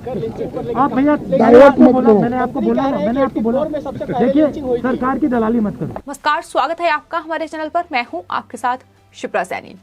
आप भैया मैंने आपको बोला देखिए सरकार की दलाली मत करो। नमस्कार, स्वागत है आपका हमारे चैनल पर। मैं हूं आपके साथ शिप्रा सैनी।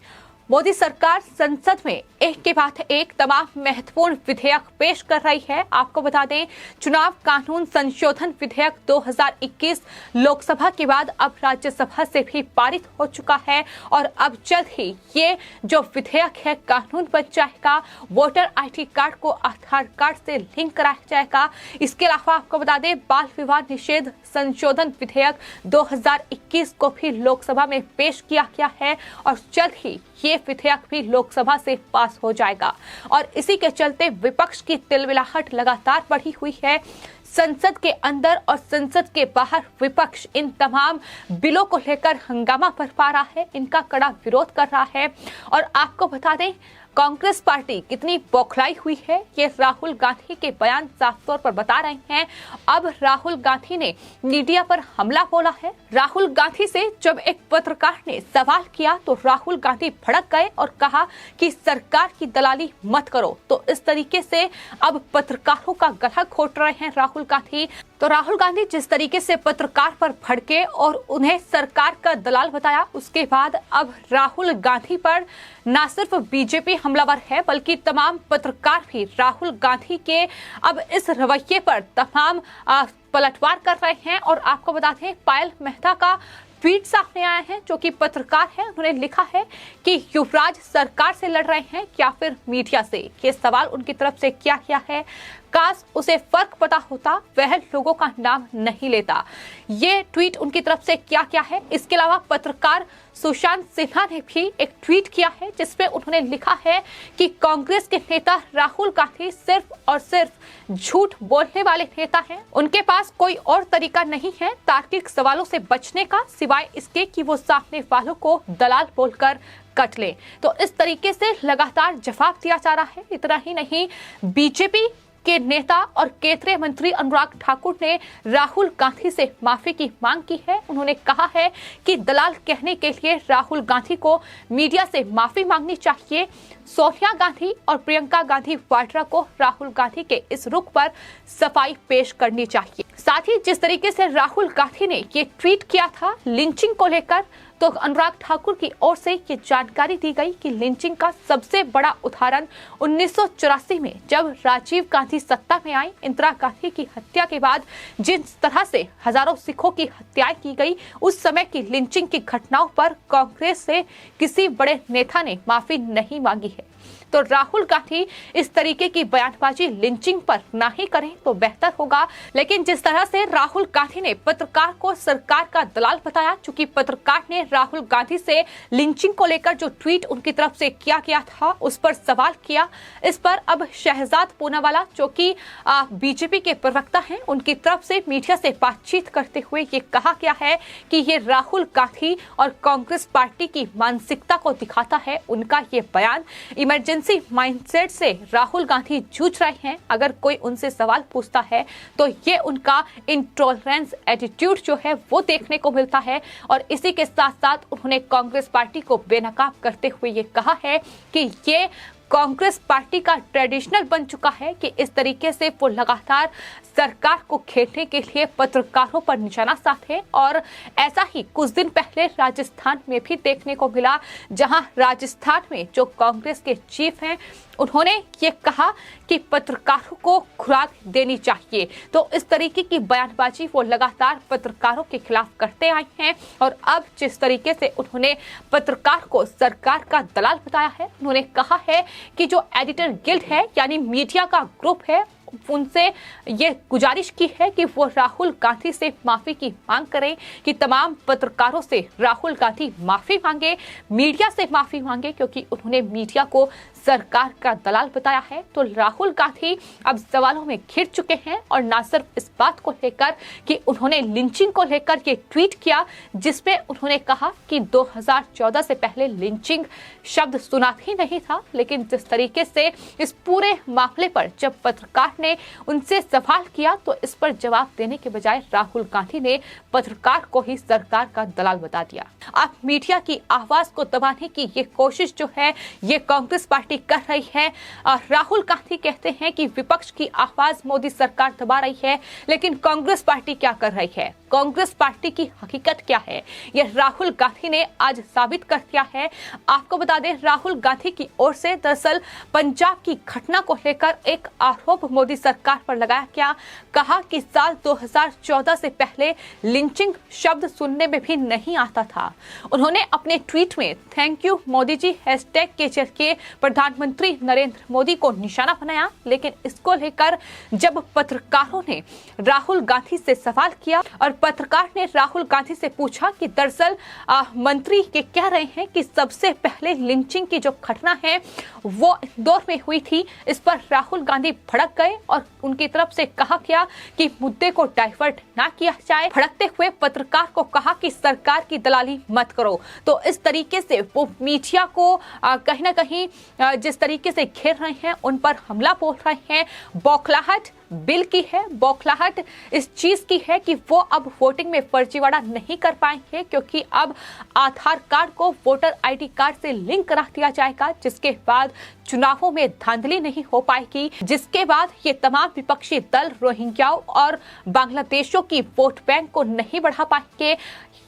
मोदी सरकार संसद में एक के बाद एक तमाम महत्वपूर्ण विधेयक पेश कर रही है। आपको बता दें, चुनाव कानून संशोधन विधेयक 2021 लोकसभा के बाद अब राज्यसभा से भी पारित हो चुका है और अब जल्द ही ये जो विधेयक है कानून बन जाएगा। वोटर आईडी कार्ड को आधार कार्ड से लिंक कराया जाएगा। इसके अलावा आपको बता दें, बाल विवाह निषेध संशोधन विधेयक 2021 को भी लोकसभा में पेश किया गया है और जल्द ही ये विधेयक भी लोकसभा से पास हो जाएगा। और इसी के चलते विपक्ष की तिलमिलाहट लगातार बढ़ी हुई है। संसद के अंदर और संसद के बाहर विपक्ष इन तमाम बिलों को लेकर हंगामा बरपा रहा है, इनका कड़ा विरोध कर रहा है। और आपको बता दें, कांग्रेस पार्टी कितनी बौखलाई हुई है ये राहुल गांधी के बयान साफ तौर पर बता रहे हैं। अब राहुल गांधी ने मीडिया पर हमला बोला है। राहुल गांधी से जब एक पत्रकार ने सवाल किया तो राहुल गांधी भड़क गए और कहा कि सरकार की दलाली मत करो। तो इस तरीके से अब पत्रकारों का गला घोट रहे हैं राहुल गांधी। तो राहुल गांधी जिस तरीके से पत्रकार पर भड़के और उन्हें सरकार का दलाल बताया, उसके बाद अब राहुल गांधी पर न सिर्फ बीजेपी हमलावर है बल्कि तमाम पत्रकार भी राहुल गांधी के अब इस रवैये पर तमाम पलटवार कर रहे हैं। और आपको बता दें, पायल मेहता का ट्वीट सामने आया है, जो कि पत्रकार है। उन्होंने लिखा है कि युवराज सरकार से लड़ रहे हैं या फिर मीडिया से। ये सवाल उनकी तरफ से किया गया है। काश उसे फर्क पता होता, वह लोगों का नाम नहीं लेता। ये ट्वीट उनकी तरफ से किया गया है। इसके अलावा पत्रकार सुशांत सिन्हा ने भी एक ट्वीट किया है जिसमें उन्होंने लिखा है कि कांग्रेस के नेता राहुल गांधी सिर्फ और सिर्फ झूठ बोलने वाले नेता हैं। उनके पास कोई और तरीका नहीं है तार्किक सवालों से बचने का, सिवाय इसके कि वो सामने वालों को दलाल बोलकर कट ले। तो इस तरीके से लगातार जवाब दिया जा रहा है। इतना ही नहीं, बीजेपी के नेता और केंद्रीय मंत्री अनुराग ठाकुर ने राहुल गांधी से माफी की मांग की है। उन्होंने कहा है कि दलाल कहने के लिए राहुल गांधी को मीडिया से माफी मांगनी चाहिए। सोनिया गांधी और प्रियंका गांधी वाड्रा को राहुल गांधी के इस रुख पर सफाई पेश करनी चाहिए। साथ ही जिस तरीके से राहुल गांधी ने ये ट्वीट किया था लिंचिंग को लेकर, तो अनुराग ठाकुर की ओर से ये जानकारी दी गई कि लिंचिंग का सबसे बड़ा उदाहरण 1984 में जब राजीव गांधी सत्ता में आई, इंदिरा गांधी की हत्या के बाद जिस तरह से हजारों सिखों की हत्याएं की गई, उस समय की लिंचिंग की घटनाओं पर कांग्रेस से किसी बड़े नेता ने माफी नहीं मांगी है। तो राहुल गांधी इस तरीके की बयानबाजी लिंचिंग पर ना ही करें तो बेहतर होगा। लेकिन जिस तरह से राहुल गांधी ने पत्रकार को सरकार का दलाल बताया, चूंकि पत्रकार ने राहुल गांधी से लिंचिंग को लेकर जो ट्वीट उनकी तरफ से किया गया था उस पर सवाल किया। इस पर अब शहजाद पूनावाला, जो कि बीजेपी के प्रवक्ता हैं, उनकी तरफ से मीडिया से बातचीत करते हुए ये कहा गया है कि ये राहुल गांधी और कांग्रेस पार्टी की मानसिकता को दिखाता है। उनका ये बयान इमरजेंसी माइंडसेट से राहुल गांधी जूझ रहे हैं। अगर कोई उनसे सवाल पूछता है तो ये उनका इंटॉलरेंस एटीट्यूड जो है वो देखने को मिलता है। और इसी के साथ साथ उन्होंने कांग्रेस पार्टी को बेनकाब करते हुए ये कहा है कि ये कांग्रेस पार्टी का ट्रेडिशनल बन चुका है कि इस तरीके से वो लगातार सरकार को घेरने के लिए पत्रकारों पर निशाना साधे। और ऐसा ही कुछ दिन पहले राजस्थान में भी देखने को मिला, जहां राजस्थान में जो कांग्रेस के चीफ हैं उन्होंने ये कहा कि पत्रकारों को खुराक देनी चाहिए। तो इस तरीके की बयानबाजी वो लगातार पत्रकारों के खिलाफ करते आए हैं। और अब जिस तरीके से उन्होंने पत्रकार को सरकार का दलाल बताया है, उन्होंने कहा है कि जो एडिटर गिल्ड है यानी मीडिया का ग्रुप है, उनसे ये गुजारिश की है कि वो राहुल गांधी से माफी की मांग करें, कि तमाम पत्रकारों से राहुल गांधी माफी मांगे, मीडिया से माफी मांगे, क्योंकि उन्होंने मीडिया को सरकार का दलाल बताया है। तो राहुल गांधी अब सवालों में घिर चुके हैं। और न सिर्फ इस बात को लेकर कि उन्होंने लिंचिंग को लेकर ये ट्वीट किया जिसमें उन्होंने कहा कि 2014 से पहले लिंचिंग शब्द सुना ही नहीं था, लेकिन जिस तरीके से इस पूरे मामले पर जब पत्रकार ने उनसे सवाल किया तो इस पर जवाब देने के बजाय राहुल गांधी ने पत्रकार को ही सरकार का दलाल बता दिया। अब मीडिया की आवाज को दबाने की ये कोशिश जो है ये कांग्रेस पार्टी पार्टी कर रही है। राहुल गांधी कहते हैं कि विपक्ष की आवाज मोदी सरकार दबा रही है, लेकिन कांग्रेस पार्टी क्या कर रही है, कांग्रेस पार्टी की हकीकत क्या है, यह राहुल गांधी ने आज साबित कर दिया है। आपको बता दें, राहुल गांधी की ओर से दरअसल पंजाब की घटना को लेकर एक आरोप मोदी सरकार पर लगाया गया। कहा कि साल 2014 से पहले लिंचिंग शब्द सुनने में भी नहीं आता था। उन्होंने अपने ट्वीट में thank you Modi ji hashtag के जरिए प्रधानमंत्री नरेंद्र मोदी को निशाना बनाया, लेकिन इसको लेकर जब पत्रकारों ने राहुल गांधी से सवाल किया और पत्रकार ने राहुल गांधी से पूछा कि दरअसल मंत्री ये कह रहे हैं कि सबसे पहले लिंचिंग की जो घटना है वो इंदौर में हुई थी, इस पर राहुल गांधी भड़क गए और उनकी तरफ से कहा गया कि मुद्दे को डाइवर्ट ना किया जाए। भड़कते हुए पत्रकार को कहा कि सरकार की दलाली मत करो। तो इस तरीके से वो मीडिया को कहीं ना कहीं जिस तरीके से घेर रहे हैं, उन पर हमला बोल रहे हैं। बौखलाहट बिल की है, बौखलाहट इस चीज की है कि वो अब वोटिंग में फर्जीवाड़ा नहीं कर पाएंगे, क्योंकि अब आधार कार्ड को वोटर आईडी कार्ड से लिंक करा दिया जाएगा, जिसके बाद चुनावों में धांधली नहीं हो पाएगी, जिसके बाद ये तमाम विपक्षी दल रोहिंग्याओं और बांग्लादेशियों की वोट बैंक को नहीं बढ़ा पाएंगे।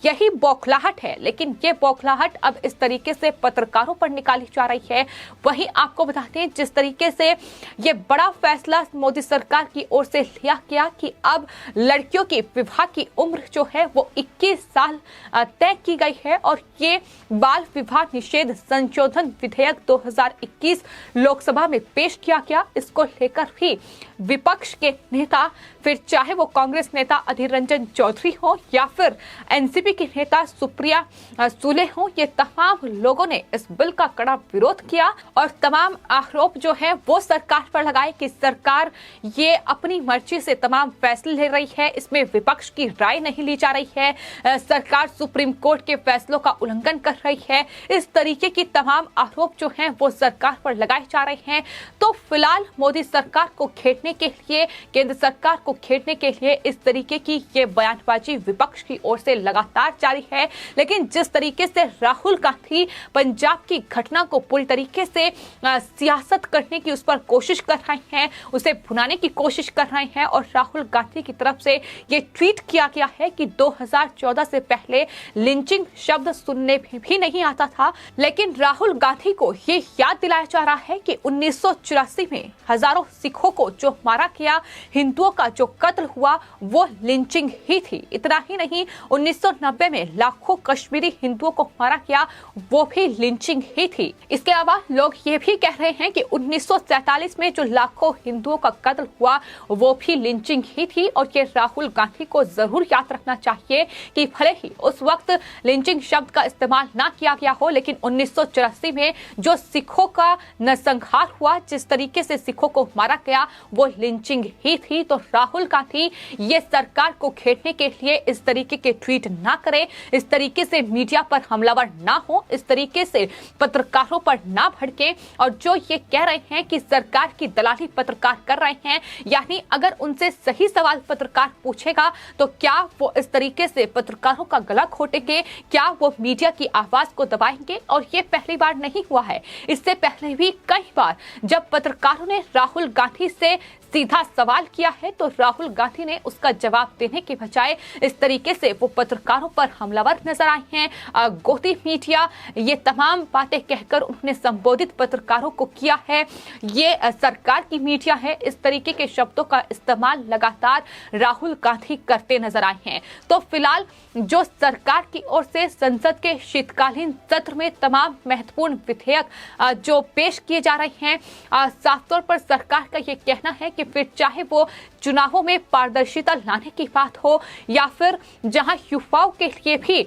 यही बौखलाहट है, लेकिन ये बौखलाहट अब इस तरीके से पत्रकारों पर निकाली जा रही है। वहीं आपको बताते हैं, जिस तरीके से ये बड़ा फैसला मोदी सरकार की ओर से लिया गया कि अब लड़कियों की विवाह की उम्र जो है वो 21 साल तय की गई है, और ये बाल विवाह निषेध संशोधन विधेयक 2021 लोकसभा में पेश किया गया। इसको लेकर भी विपक्ष के नेता, फिर चाहे वो कांग्रेस नेता अधीर रंजन चौधरी हो या फिर एनसीपी की नेता सुप्रिया सुले हो, ये तमाम लोगों ने इस बिल का कड़ा विरोध किया और तमाम आरोप जो है वो सरकार पर लगाए कि सरकार ये अपनी मर्जी से तमाम फैसले ले रही है, इसमें विपक्ष की राय नहीं ली जा रही है, सरकार सुप्रीम कोर्ट के फैसलों का उल्लंघन कर रही है। इस तरीके की तमाम आरोप जो हैं वो सरकार पर लगाए जा रहे हैं। तो फिलहाल मोदी सरकार को घेरने के लिए, केंद्र सरकार को घेरने के लिए इस तरीके की ये बयानबाजी विपक्ष की ओर से लगातार जारी है। लेकिन जिस तरीके से राहुल गांधी पंजाब की घटना को पूरी तरीके से सियासत करने की उस पर कोशिश कर रहे हैं, उसे भुनाने की कोशिश कर रहे हैं, और राहुल गांधी की तरफ से ये ट्वीट किया गया है कि 2014 से पहले लिंचिंग शब्द सुनने में भी नहीं आता था। लेकिन राहुल गांधी को ये याद दिलाया जा रहा है कि 1984 में हजारों सिखों को जो मारा गया, हिंदुओं का जो कत्ल हुआ, वो लिंचिंग ही थी। इतना ही नहीं, 1990 में लाखों कश्मीरी हिंदुओं को मारा गया, वो भी लिंचिंग ही थी। इसके अलावा लोग ये भी कह रहे हैं कि 1947 में जो लाखों हिंदुओं का कत्ल हुआ, वो भी लिंचिंग ही थी। और ये राहुल गांधी को जरूर याद रखना चाहिए कि भले ही उस वक्त लिंचिंग शब्द का इस्तेमाल ना किया गया हो, लेकिन 1984 में जो सिखों का नरसंहार हुआ, जिस तरीके से सिखों को मारा गया, वो लिंचिंग ही थी। तो राहुल गांधी ये सरकार को घेरने के लिए इस तरीके के ट्वीट ना करें, इस तरीके से मीडिया पर हमलावर ना हो, इस तरीके से पत्रकारों पर ना भड़के, और जो ये कह रहे हैं कि सरकार की दलाली पत्रकार कर रहे हैं, यानी अगर उनसे सही सवाल पत्रकार पूछेगा तो क्या वो इस तरीके से पत्रकारों का गला घोटेंगे, क्या वो मीडिया की आवाज को दबाएंगे? और ये पहली बार नहीं हुआ है, इससे पहले भी कई बार जब पत्रकारों ने राहुल गांधी से सीधा सवाल किया है तो राहुल गांधी ने उसका जवाब देने के बजाय इस तरीके से वो पत्रकारों पर हमलावर नजर आए हैं। गोदी मीडिया, ये तमाम बातें कहकर उन्होंने संबोधित पत्रकारों को किया है, ये सरकार की मीडिया है, इस तरीके के शब्दों का इस्तेमाल लगातार राहुल गांधी करते नजर आए हैं। तो फिलहाल जो सरकार की ओर से संसद के शीतकालीन सत्र में तमाम महत्वपूर्ण विधेयक जो पेश किए जा रहे हैं, साफ तौर पर सरकार का ये कहना है कि फिर चाहे वो चुनावों में पारदर्शिता लाने की बात हो या फिर जहां युवाओं के लिए भी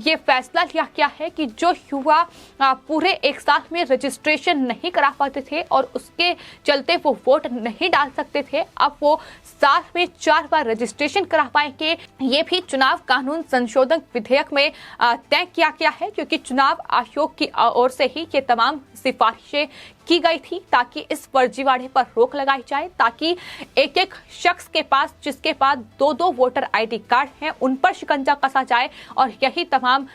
ये फैसला लिया गया है कि जो युवा पूरे एक साल में रजिस्ट्रेशन नहीं करा पाते थे और उसके चलते वो वोट नहीं डाल सकते थे, अब वो साल में 4 बार रजिस्ट्रेशन करा पाएंगे। ये भी चुनाव कानून संशोधन विधेयक में तय किया गया है, क्योंकि चुनाव आयोग की ओर से ही ये तमाम सिफारिशें की गई थी ताकि इस फर्जीवाड़े पर रोक लगाई जाए, ताकि एक एक शख्स के पास, जिसके पास 2-2 वोटर आईडी कार्ड हैं, उन पर शिकंजा कसा जाए। और यही तमाम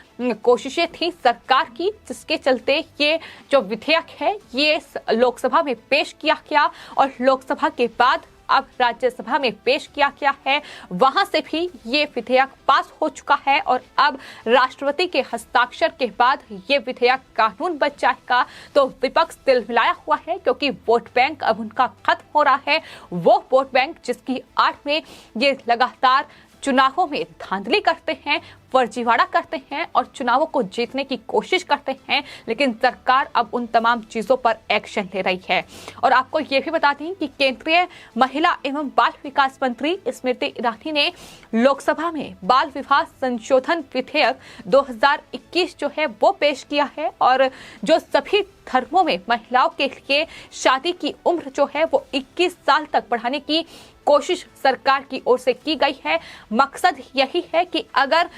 कोशिशें थी सरकार की, जिसके चलते ये जो विधेयक है ये लोकसभा में पेश किया गया और लोकसभा के बाद अब राज्यसभा में पेश किया गया है। वहां से भी ये विधेयक पास हो चुका है और अब राष्ट्रपति के हस्ताक्षर के बाद ये विधेयक कानून बन जाएगा। तो विपक्ष तिलमिलाया हुआ है, क्योंकि वोट बैंक अब उनका खत्म हो रहा है। वो वोट बैंक जिसकी आड़ में ये लगातार चुनावों में धांधली करते हैं, फर्जीवाड़ा करते हैं और चुनावों को जीतने की कोशिश करते हैं, लेकिन सरकार अब उन तमाम चीजों पर एक्शन ले रही है। और आपको ये भी बता दें कि केंद्रीय महिला एवं बाल विकास मंत्री स्मृति ईरानी ने लोकसभा में बाल विवाह संशोधन विधेयक 2021 जो है वो पेश किया है और जो सभी धर्मों में महिलाओं के लिए शादी की उम्र जो है वो 21 साल तक बढ़ाने की कोशिश सरकार की ओर से की गई है। मकसद यही है कि अगर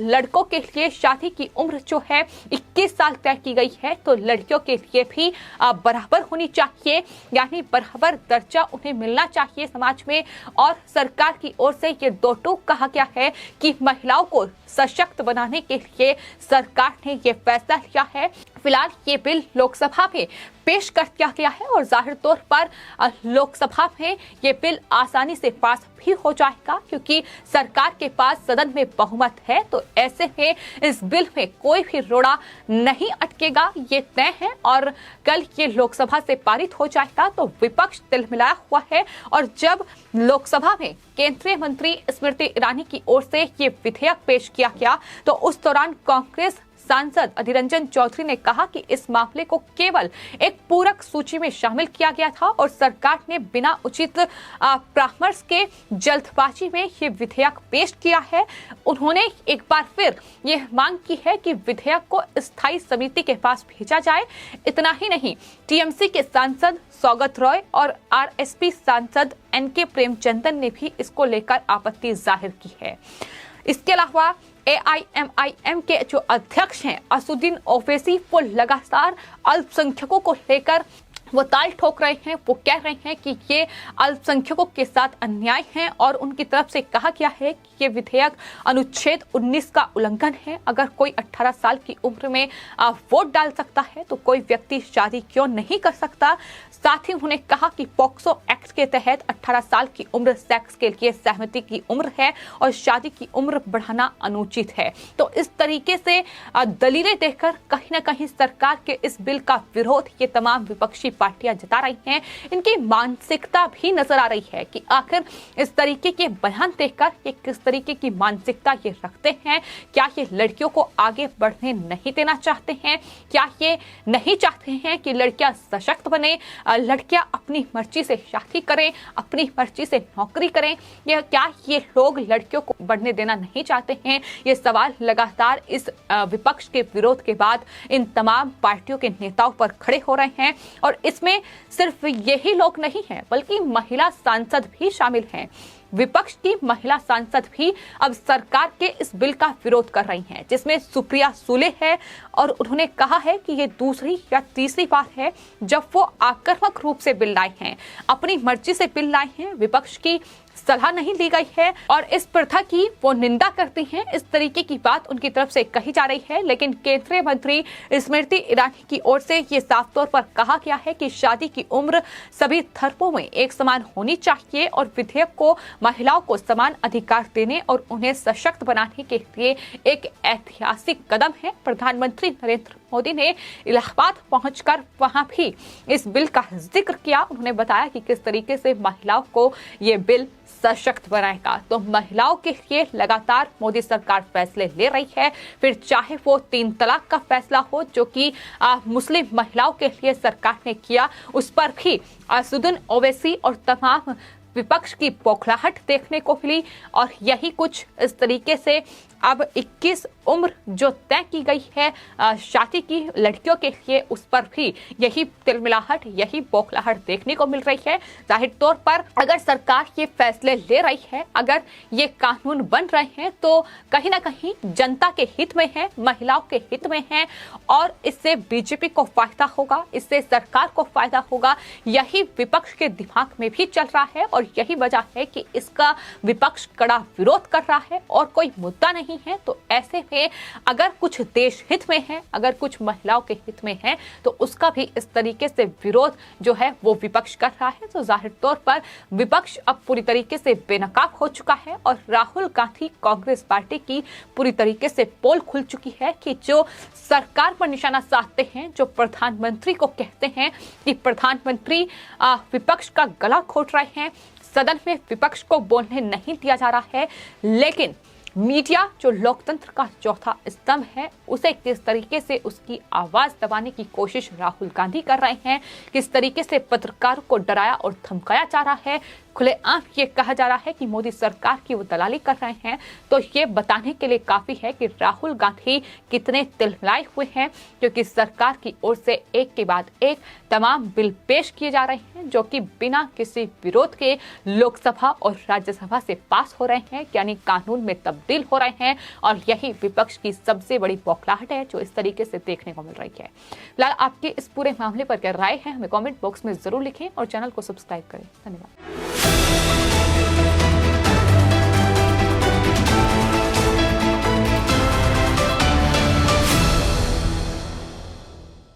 लड़कों के लिए शादी की उम्र जो है 21 साल तय की गई है, तो लड़कियों के लिए भी बराबर होनी चाहिए, यानी बराबर दर्जा उन्हें मिलना चाहिए समाज में। और सरकार की ओर से ये 2 टूक कहा गया है कि महिलाओं को सशक्त बनाने के लिए सरकार ने ये फैसला लिया है। फिलहाल ये बिल लोकसभा में पेश कर दिया गया है और जाहिर तौर पर लोकसभा में ये बिल आसानी से पास भी हो जाएगा, क्योंकि सरकार के पास सदन में बहुमत है। तो ऐसे में इस बिल में कोई भी रोड़ा नहीं अटकेगा, ये तय है। और कल ये लोकसभा से पारित हो जाएगा तो विपक्ष तिलमिलाया हुआ है। और जब लोकसभा में केंद्रीय मंत्री स्मृति ईरानी की ओर से ये विधेयक पेश किया गया तो उस दौरान कांग्रेस सांसद अधीर रंजन चौधरी ने कहा कि इस मामले को केवल एक पूरक सूची में शामिल किया गया था और सरकार ने बिना उचित परामर्श के जल्दबाजी में ये विधेयक पेश किया है। उन्होंने एक बार फिर ये मांग की है कि विधेयक को स्थायी समिति के पास भेजा जाए। इतना ही नहीं, टीएमसी के सांसद सौगत रॉय और आरएसपी सांसद एनके प्रेमचंदन ने भी इसको लेकर आपत्ति जाहिर की है। इसके अलावा AIMIM के जो अध्यक्ष हैं असुद्दीन ओवैसी, वो लगातार अल्पसंख्यकों को लेकर वो ताल ठोक रहे हैं। वो कह रहे हैं कि ये अल्पसंख्यकों के साथ अन्याय है और उनकी तरफ से कहा गया है कि ये विधेयक अनुच्छेद 19 का उल्लंघन है। अगर कोई 18 साल की उम्र में वोट डाल सकता है तो कोई व्यक्ति शादी क्यों नहीं कर सकता। साथ ही उन्होंने कहा कि पॉक्सो एक्ट के तहत 18 साल की उम्र सेक्स के लिए सहमति की उम्र है और शादी की उम्र बढ़ाना अनुचित है। तो इस तरीके से दलीलें देकर कहीं ना कहीं सरकार के इस बिल का विरोध ये तमाम विपक्षी पार्टियां जता रही हैं। इनकी मानसिकता भी नजर आ रही है कि आखिर इस तरीके के बयान देकर ये किस तरीके की मानसिकता ये रखते हैं। क्या ये लड़कियों को आगे बढ़ने नहीं देना चाहते हैं? क्या ये नहीं चाहते हैं कि लड़कियां सशक्त बने, लड़कियां अपनी मर्जी से शादी करें, अपनी मर्जी से नौकरी करें? या क्या ये लोग लड़कियों को बढ़ने देना नहीं चाहते हैं? ये सवाल लगातार इस विपक्ष के विरोध के बाद इन तमाम पार्टियों के नेताओं पर खड़े हो रहे हैं। और इसमें सिर्फ यही लोग नहीं हैं, बल्कि महिला सांसद भी शामिल हैं। विपक्ष की महिला सांसद भी अब सरकार के इस बिल का विरोध कर रही हैं, जिसमें सुप्रिया सुले है और उन्होंने कहा है कि ये दूसरी या तीसरी बार है जब वो आक्रामक रूप से बिल लाए हैं, अपनी मर्जी से बिल लाए हैं, विपक्ष की सलाह नहीं ली गई है और इस प्रथा की वो निंदा करती हैं। इस तरीके की बात उनकी तरफ से कही जा रही है। लेकिन केंद्रीय मंत्री स्मृति ईरानी की ओर से ये साफ तौर पर कहा गया है कि शादी की उम्र सभी धर्मों में एक समान होनी चाहिए और विधेयक को महिलाओं को समान अधिकार देने और उन्हें सशक्त बनाने के लिए एक ऐतिहासिक कदम है। प्रधानमंत्री नरेंद्र मोदी ने इलाहाबाद पहुंचकर वहां भी इस बिल का जिक्र किया। उन्होंने बताया कि किस तरीके से महिलाओं को ये बिल सशक्त बनाएगा। तो महिलाओं के लिए लगातार मोदी सरकार फैसले ले रही है, फिर चाहे वो 3 तलाक का फैसला हो जो कि मुस्लिम महिलाओं के लिए सरकार ने किया, उस पर भी असुद्दीन ओवैसी और तमाम विपक्ष की बौखलाहट देखने को मिली और यही कुछ इस तरीके से अब 21 उम्र जो तय की गई है शादी की लड़कियों के लिए, उस पर भी यही तिलमिलाहट, यही बौखलाहट देखने को मिल रही है। जाहिर तौर पर अगर सरकार ये फैसले ले रही है, अगर ये कानून बन रहे हैं, तो कहीं ना कहीं जनता के हित में है, महिलाओं के हित में है और इससे बीजेपी को फायदा होगा, इससे सरकार को फायदा होगा। यही विपक्ष के दिमाग में भी चल रहा है और यही वजह है कि इसका विपक्ष कड़ा विरोध कर रहा है और कोई मुद्दा नहीं है। तो ऐसे में अगर कुछ देश हित में है, अगर कुछ महिलाओं के हित में है, तो उसका भी इस तरीके से विरोध जो है वो विपक्ष कर रहा है। तो जाहिर तौर पर विपक्ष अब पूरी तरीके से बेनकाब हो चुका है और राहुल गांधी कांग्रेस पार्टी की पूरी तरीके से पोल खुल चुकी है कि जो सरकार पर निशाना साधते हैं, जो प्रधानमंत्री को कहते हैं कि प्रधानमंत्री विपक्ष का गला घोट रहे हैं, सदन में विपक्ष को बोलने नहीं दिया जा रहा है, लेकिन मीडिया जो लोकतंत्र का चौथा स्तंभ है, उसे किस तरीके से उसकी आवाज दबाने की कोशिश राहुल गांधी कर रहे हैं, किस तरीके से पत्रकारों को डराया और धमकाया जा रहा है, खुलेआम ये कहा जा रहा है कि मोदी सरकार की वो दलाली कर रहे हैं। तो ये बताने के लिए काफी है कि राहुल गांधी कितने तिलमिलाए हुए हैं, क्योंकि सरकार की ओर से एक के बाद एक तमाम बिल पेश किए जा रहे हैं जो कि बिना किसी विरोध के लोकसभा और राज्यसभा से पास हो रहे हैं, यानी कानून में तब्दील हो रहे हैं। और यही विपक्ष की सबसे बड़ी बौखलाहट है जो इस तरीके से देखने को मिल रही है। फिलहाल आपके इस पूरे मामले पर क्या राय है, हमें कमेंट बॉक्स में जरूर लिखें और चैनल को सब्सक्राइब करें। धन्यवाद।